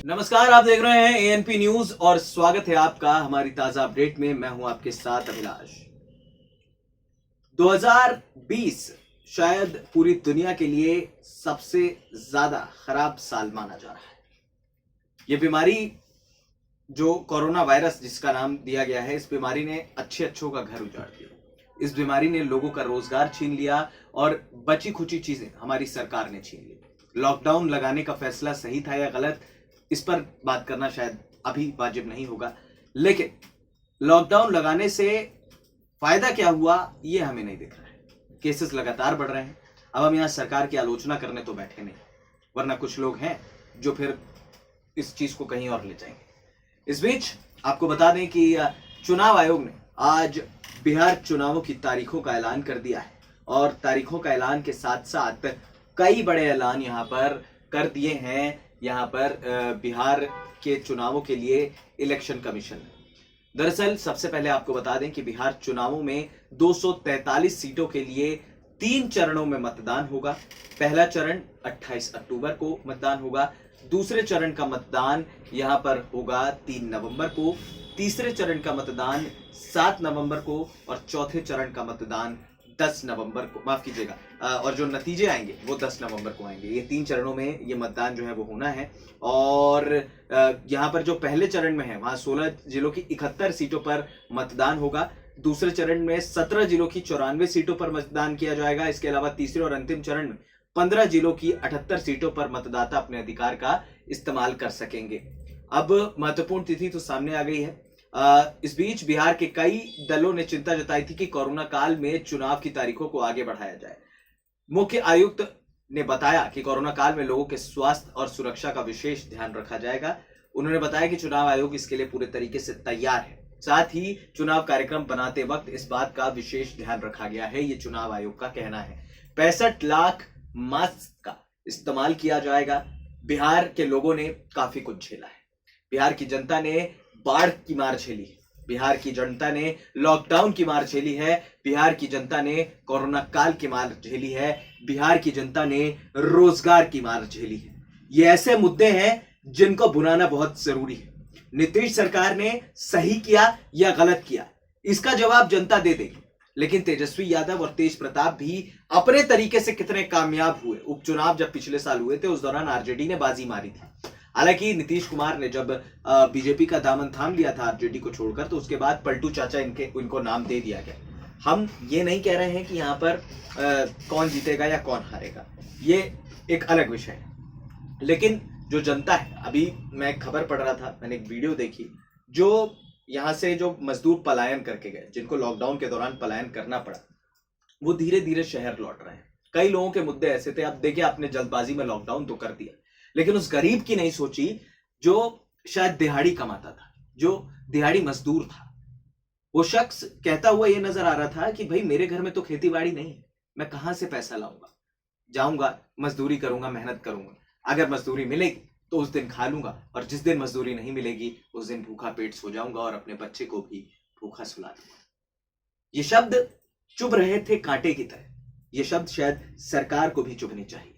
नमस्कार, आप देख रहे हैं एएनपी न्यूज और स्वागत है आपका हमारी ताजा अपडेट में। मैं हूं आपके साथ अभिलाष। 2020 शायद पूरी दुनिया के लिए सबसे ज्यादा खराब साल माना जा रहा है। यह बीमारी जो कोरोना वायरस जिसका नाम दिया गया है, इस बीमारी ने अच्छों का घर उजाड़ दिया। इस बीमारी ने लोगों का रोजगार छीन लिया और बची खुची चीजें हमारी सरकार ने छीन ली। लॉकडाउन लगाने का फैसला सही था या गलत, इस पर बात करना शायद अभी वाजिब नहीं होगा, लेकिन लॉकडाउन लगाने से फायदा क्या हुआ ये हमें नहीं दिख रहा है। केसेस लगातार बढ़ रहे हैं। अब हम यहां सरकार की आलोचना करने तो बैठे नहीं, वरना कुछ लोग हैं जो फिर इस चीज को कहीं और ले जाएंगे। इस बीच आपको बता दें कि चुनाव आयोग ने आज बिहार चुनावों की तारीखों का ऐलान कर दिया है और तारीखों का ऐलान के साथ साथ कई बड़े ऐलान यहां पर कर दिए हैं। यहाँ पर बिहार के चुनावों के लिए इलेक्शन कमीशन ने दरअसल सबसे पहले आपको बता दें कि बिहार चुनावों में 243 सीटों के लिए 3 चरणों में मतदान होगा। पहला चरण 28 अक्टूबर को मतदान होगा, दूसरे चरण का मतदान यहाँ पर होगा 3 नवंबर को, तीसरे चरण का मतदान 7 नवंबर को और चौथे चरण का मतदान 10 नवंबर को, माफ कीजिएगा, और जो नतीजे आएंगे वो 10 नवंबर को आएंगे। ये 3 चरणों में ये मतदान जो है वो होना है। और यहाँ पर जो पहले चरण में है वहां 16 जिलों की 71 सीटों पर मतदान होगा। दूसरे चरण में 17 जिलों की 94 सीटों पर मतदान किया जाएगा। इसके अलावा तीसरे और अंतिम चरण में 15 जिलों की 78 सीटों पर मतदाता अपने अधिकार का इस्तेमाल कर सकेंगे। अब महत्वपूर्ण तिथि तो सामने आ गई है। इस बीच बिहार के कई दलों ने चिंता जताई थी कि कोरोना काल में चुनाव की तारीखों को आगे बढ़ाया जाए। मुख्य आयुक्त ने बताया कि कोरोना काल में लोगों के स्वास्थ्य और सुरक्षा का विशेष ध्यान रखा जाएगा। उन्होंने बताया कि चुनाव आयोग इसके लिए पूरे तरीके से तैयार है। साथ ही चुनाव कार्यक्रम बनाते वक्त इस बात का विशेष ध्यान रखा गया है, ये चुनाव आयोग का कहना है। 65 लाख मास्क का इस्तेमाल किया जाएगा। बिहार के लोगों ने काफी कुछ झेला है। बिहार की जनता ने बाढ़ की मार झेली है, बिहार की जनता ने लॉकडाउन की मार झेली है, बिहार की जनता ने कोरोना काल की मार झेली है, बिहार की जनता ने रोजगार की मार झेली है। ये ऐसे मुद्दे हैं जिनको भुनाना बहुत जरूरी है। नीतीश सरकार ने सही किया या गलत किया, इसका जवाब जनता दे देगी, लेकिन तेजस्वी यादव और तेज प्रताप भी अपने तरीके से कितने कामयाब हुए। उपचुनाव जब पिछले साल हुए थे उस दौरान आरजेडी ने बाजी मारी थी। हालांकि नीतीश कुमार ने जब बीजेपी का दामन थाम लिया था आरजेडी को छोड़कर, तो उसके बाद पलटू चाचा इनको नाम दे दिया गया। हम ये नहीं कह रहे हैं कि यहाँ पर कौन जीतेगा या कौन हारेगा, ये एक अलग विषय है। लेकिन जो जनता है, अभी मैं एक खबर पढ़ रहा था, मैंने एक वीडियो देखी, जो यहाँ से जो मजदूर पलायन करके गए, जिनको लॉकडाउन के दौरान पलायन करना पड़ा, वो धीरे धीरे शहर लौट रहे हैं। कई लोगों के मुद्दे ऐसे थे, अब देखिए आपने जल्दबाजी में लॉकडाउन तो कर दिया, लेकिन उस गरीब की नहीं सोची जो शायद दिहाड़ी कमाता था, जो दिहाड़ी मजदूर था। वो शख्स कहता हुआ ये नजर आ रहा था कि भाई मेरे घर में तो खेती बाड़ी नहीं है, मैं कहां से पैसा लाऊंगा, जाऊंगा मजदूरी करूंगा, मेहनत करूंगा, अगर मजदूरी मिलेगी तो उस दिन खा लूंगा, और जिस दिन मजदूरी नहीं मिलेगी उस दिन भूखा पेट सो जाऊंगा और अपने बच्चे को भी भूखा सुला दूंगा। ये शब्द चुभ रहे थे कांटे की तरह। ये शब्द शायद सरकार को भी चुभने चाहिए।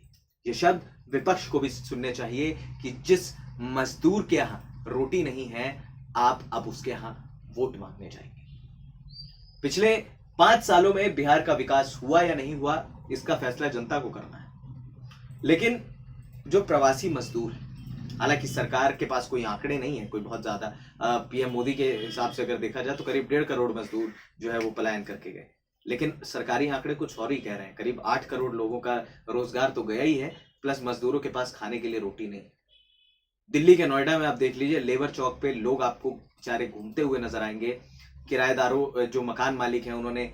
ये शब्द विपक्ष को भी सुनने चाहिए कि जिस मजदूर के यहां रोटी नहीं है, आप अब उसके यहां वोट मांगने जाएंगे। पिछले 5 सालों में बिहार का विकास हुआ या नहीं हुआ, इसका फैसला जनता को करना है। लेकिन जो प्रवासी मजदूर है, हालांकि सरकार के पास कोई आंकड़े नहीं है, कोई बहुत ज्यादा, पीएम मोदी के हिसाब से अगर देखा जाए तो करीब 1.5 करोड़ मजदूर जो है वो पलायन करके गए, लेकिन सरकारी आंकड़े कुछ और ही कह रहे हैं। करीब 8 करोड़ लोगों का रोजगार तो गया ही है, प्लस मजदूरों के पास खाने के लिए रोटी नहीं। दिल्ली के नोएडा में आप देख लीजिए, लेबर चौक पे लोग आपको बेचारे घूमते हुए नजर आएंगे। किराएदारों, जो मकान मालिक हैं, उन्होंने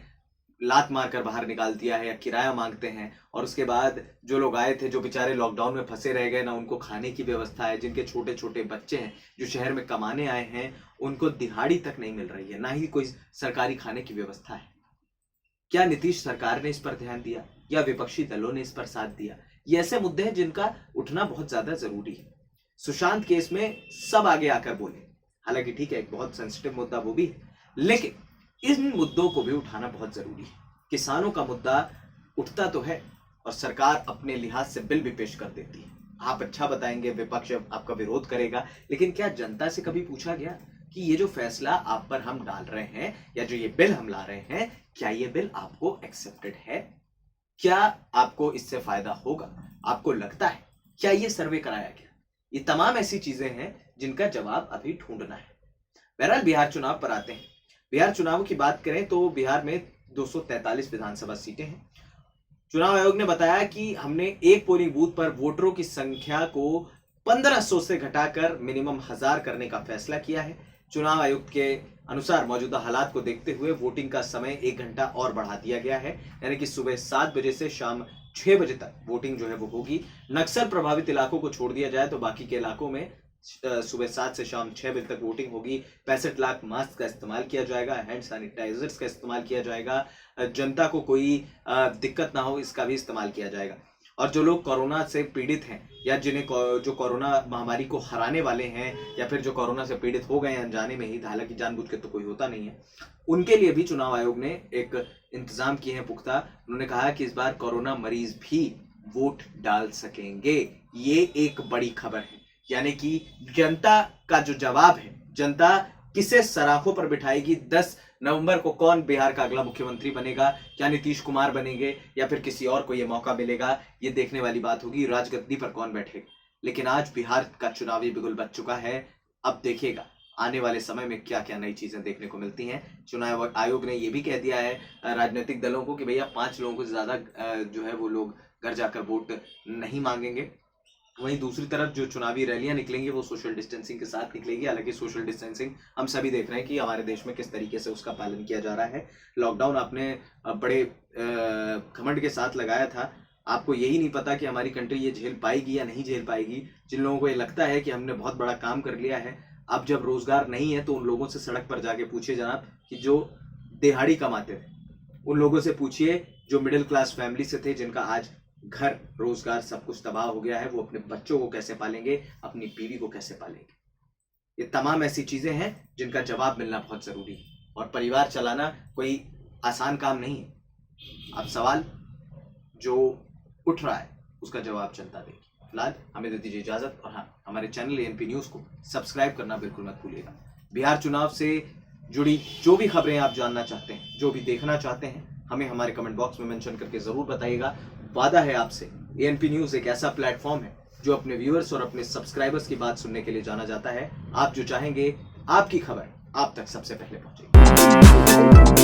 लात मारकर बाहर निकाल दिया है या किराया मांगते हैं। और उसके बाद जो लोग आए थे, जो बेचारे लॉकडाउन में फंसे रह गए, ना उनको खाने की व्यवस्था है, जिनके छोटे छोटे बच्चे हैं, जो शहर में कमाने आए हैं, उनको दिहाड़ी तक नहीं मिल रही है, ना ही कोई सरकारी खाने की व्यवस्था है। क्या नीतीश सरकार ने इस पर ध्यान दिया या विपक्षी दलों ने इस पर साथ दिया? ये ऐसे मुद्दे हैं जिनका उठना बहुत ज्यादा जरूरी है। सुशांत केस में सब आगे आकर बोले, हालांकि ठीक है एक बहुत सेंसिटिव मुद्दा वो भी है, लेकिन इन मुद्दों को भी उठाना बहुत जरूरी है। किसानों का मुद्दा उठता तो है और सरकार अपने लिहाज से बिल भी पेश कर देती है, आप अच्छा बताएंगे, विपक्ष आपका विरोध करेगा, लेकिन क्या जनता से कभी पूछा गया कि ये जो फैसला आप पर हम डाल रहे हैं या जो ये बिल हम ला रहे हैं, क्या ये बिल आपको एक्सेप्टेड है? क्या आपको इससे फायदा होगा? आपको लगता है? क्या ये सर्वे कराया गया? ये तमाम ऐसी चीजें हैं जिनका जवाब अभी ढूंढना है। बहरहाल बिहार चुनाव पर आते हैं। बिहार चुनाव की बात करें तो बिहार में 243 विधानसभा सीटें हैं। चुनाव आयोग ने बताया कि हमने एक पोलिंग बूथ पर वोटरों की संख्या को 1500 से घटाकर मिनिमम 1000 करने का फैसला किया है। चुनाव आयुक्त के अनुसार मौजूदा हालात को देखते हुए वोटिंग का समय 1 घंटा और बढ़ा दिया गया है, यानी कि सुबह 7 बजे से शाम 6 बजे तक वोटिंग जो है वो होगी। नक्सल प्रभावित इलाकों को छोड़ दिया जाए तो बाकी के इलाकों में सुबह 7 से शाम 6 बजे तक वोटिंग होगी। 65 लाख मास्क का इस्तेमाल किया जाएगा, हैंड सैनिटाइजर्स का इस्तेमाल किया जाएगा, जनता को कोई दिक्कत ना हो इसका भी इस्तेमाल किया जाएगा। और जो लोग कोरोना से पीड़ित हैं या जिन्हें जो कोरोना महामारी को हराने वाले हैं या फिर जो कोरोना से पीड़ित हो गए हैं अनजाने में ही, हालांकि जानबूझ के तो कोई होता नहीं है, उनके लिए भी चुनाव आयोग ने एक इंतजाम किए हैं पुख्ता। उन्होंने कहा कि इस बार कोरोना मरीज भी वोट डाल सकेंगे। ये एक बड़ी खबर है, यानी कि जनता का जो जवाब है, जनता किसे सराखों पर बिठाएगी, 10 नवंबर को कौन बिहार का अगला मुख्यमंत्री बनेगा, क्या नीतीश कुमार बनेंगे या फिर किसी और को यह मौका मिलेगा, ये देखने वाली बात होगी। राजगद्दी पर कौन बैठेगा, लेकिन आज बिहार का चुनावी बिगुल बज चुका है। अब देखिएगा आने वाले समय में क्या क्या नई चीजें देखने को मिलती हैं। चुनाव आयोग ने यह भी कह दिया है राजनीतिक दलों को कि भैया 5 लोगों को ज्यादा जो है वो लोग घर जाकर वोट नहीं मांगेंगे। वहीं दूसरी तरफ जो चुनावी रैलियां निकलेंगी वो सोशल डिस्टेंसिंग के साथ निकलेंगी। हालांकि सोशल डिस्टेंसिंग हम सभी देख रहे हैं कि हमारे देश में किस तरीके से उसका पालन किया जा रहा है। लॉकडाउन आपने बड़े घमंड के साथ लगाया था, आपको यही नहीं पता कि हमारी कंट्री ये झेल पाएगी या नहीं झेल पाएगी। जिन लोगों को ये लगता है कि हमने बहुत बड़ा काम कर लिया है, अब जब रोजगार नहीं है तो उन लोगों से सड़क पर जाके पूछिए जनाब कि जो दिहाड़ी कमाते थे, उन लोगों से पूछिए जो मिडिल क्लास फैमिली से थे, जिनका आज घर रोजगार सब कुछ तबाह हो गया है, वो अपने बच्चों को कैसे पालेंगे, अपनी बीवी को कैसे पालेंगे। ये तमाम ऐसी चीजें हैं जिनका जवाब मिलना बहुत जरूरी है, और परिवार चलाना कोई आसान काम नहीं है। अब सवाल जो उठ रहा है उसका जवाब जनता देगी। फिलहाल हमें दे दीजिए इजाजत, और हाँ, हमारे चैनल एएनपी न्यूज को सब्सक्राइब करना बिल्कुल मत भूलिएगा। बिहार चुनाव से जुड़ी जो भी खबरें आप जानना चाहते हैं, जो भी देखना चाहते हैं, हमें हमारे कमेंट बॉक्स में मेंशन करके जरूर बताइएगा। वादा है आपसे, एएनपी न्यूज एक ऐसा प्लेटफॉर्म है जो अपने व्यूअर्स और अपने सब्सक्राइबर्स की बात सुनने के लिए जाना जाता है। आप जो चाहेंगे आपकी खबर आप तक सबसे पहले पहुंचेगी।